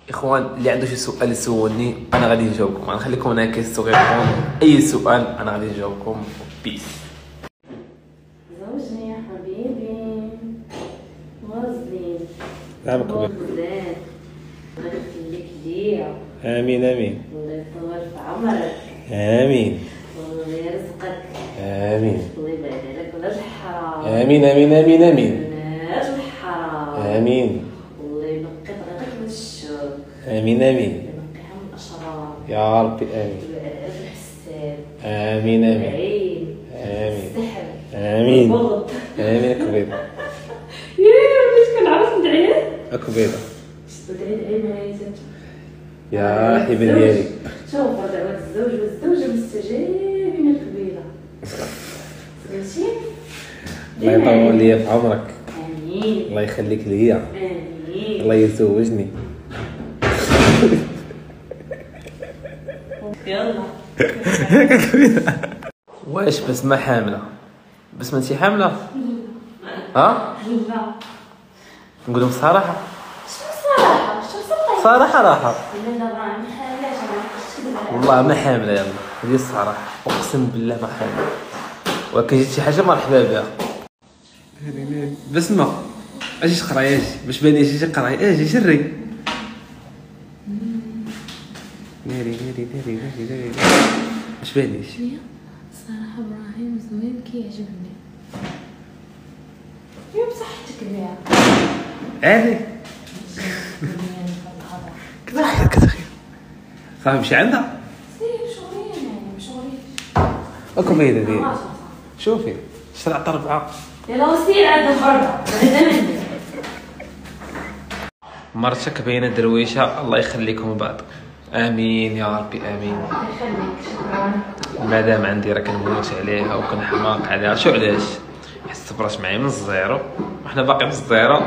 اخوان اللي عنده شي سؤال يسولني انا غادي نجاوبكم، غنخليكم انا كيستغيركم اي سؤال انا غادي نجاوبكم. بيس. زوجني يا حبيبي وزين نعمك بزاف، الله يخليك ليا. امين امين. الله يطول في عمرك. امين. الله يرزقك. امين. الله يبعد عليك ولاد الحرام. امين امين امين امين. ولاد الحرام. امين. الله ينقي طريقك من الشر. امين امين. ينقيها من الاشرار يا ربي امين. ويبعد الحساد. امين امين. العين. امين. السحر. امين. البغض. امين كبيضة. ياه باش كنعرف ندعي. كبيضة. ندعي ملايزات. يا حبيبي ديالي. شوف دعوة الزوج والزوجة مستجابين القبيلة. سمعتي؟ الله يطول ليا في عمرك. امين. الله يخليك ليا. امين. الله يزوجني. يلا. واش بسمة حاملة؟ بسمة انتي حاملة؟ ها؟ لا. نقولوا بصراحة؟ شو صراحة؟ شو صراحة؟ صراحة راحة. لا لا ما حاملاش انا. والله ما حاملة يلا، هذه الصراحة، أقسم بالله ما حاملة. ولكن جات شي حاجة مرحبا بها. بسمة اجي تقراي، اجي باش باني اجي تقراي، اجي سري. ديري ديري ديري ديري ديري باش بانيش. صراحة ابراهيم زوين كيعجبني. يا بصحتك بيها. عادي. كذا خير كذا خير. صافي مشي عندها. سير شغلين يعني مشغولين. اكم هيدا ديري. شوفي شرع طربعة. يلا وسير عندهم برا. بعيدا مني. مرتك باينة درويشة، الله يخليكم بعض. امين يا ربي امين. الله يخليك شكرا. مادام عندي راه كنموت عليها وكنحماق عليها، شو علاش؟ حيت صبرات معايا من الزيرو وحنا باقيين في الزيرو.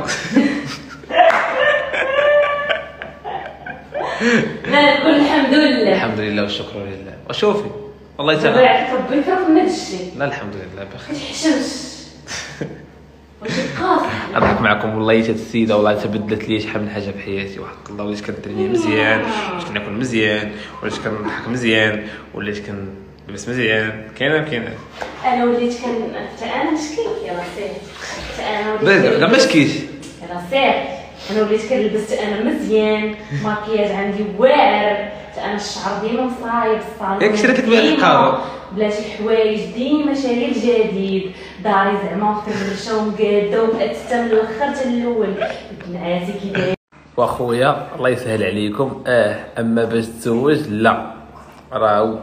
لا نقول الحمد لله. الحمد لله والشكر لله. وشوفي والله الله تعالى. يعطيك ربي يكرمك من هذا الشيء. لا الحمد لله بخير. ما تحشمش. واش قاصح؟ نضحك معكم والله حتى السيده والله تبدلت لي شحال من حاجه في حياتي، وحق الله وليت كنتريني مزيان، وليت كناكل مزيان، وليت كنضحك مزيان، وليت كنلبس مزيان. كاينه انا وليت حتى انا مشكيك يلا سير. حتى انا وليت لا مشكيش. يلا سير. انا وليت كنلبس انا مزيان، ماكياج عندي واعر، انا الشعر ديما مصايب الصالون. ياك شريت لك بها الحقابه بلا شي حوايج، ديما شاري الجديد، داري زعما مفرشه ومقاده وبقات حتى من الاخر حتى الاول. بنعاتي كي داير. واخويا الله يسهل عليكم. اما باش تزوج لا، راهو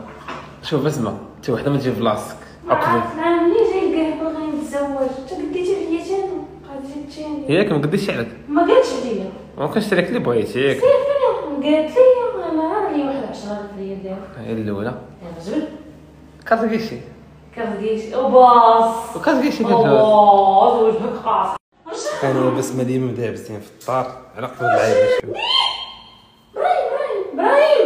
شوف اسمع انت وحده ما تجي في بلاصتك. انا ملي جاي لقاه باغي نتزوج، انت قديتي عليا تاني قالت تاني. ياك ما قديش عليك، ما قالتش عليا. ممكن نشري لك اللي بغيتي ياك. سير فين قالت لي انا لي واحد 10,000 ريال ديالها. هي الاولى يا رجل كازكيشي كرقيش وباص وكازكيشي الله وجهك قاصح. انا بس ما ديما دابزين في الدار على قبل العيب. ابراهيم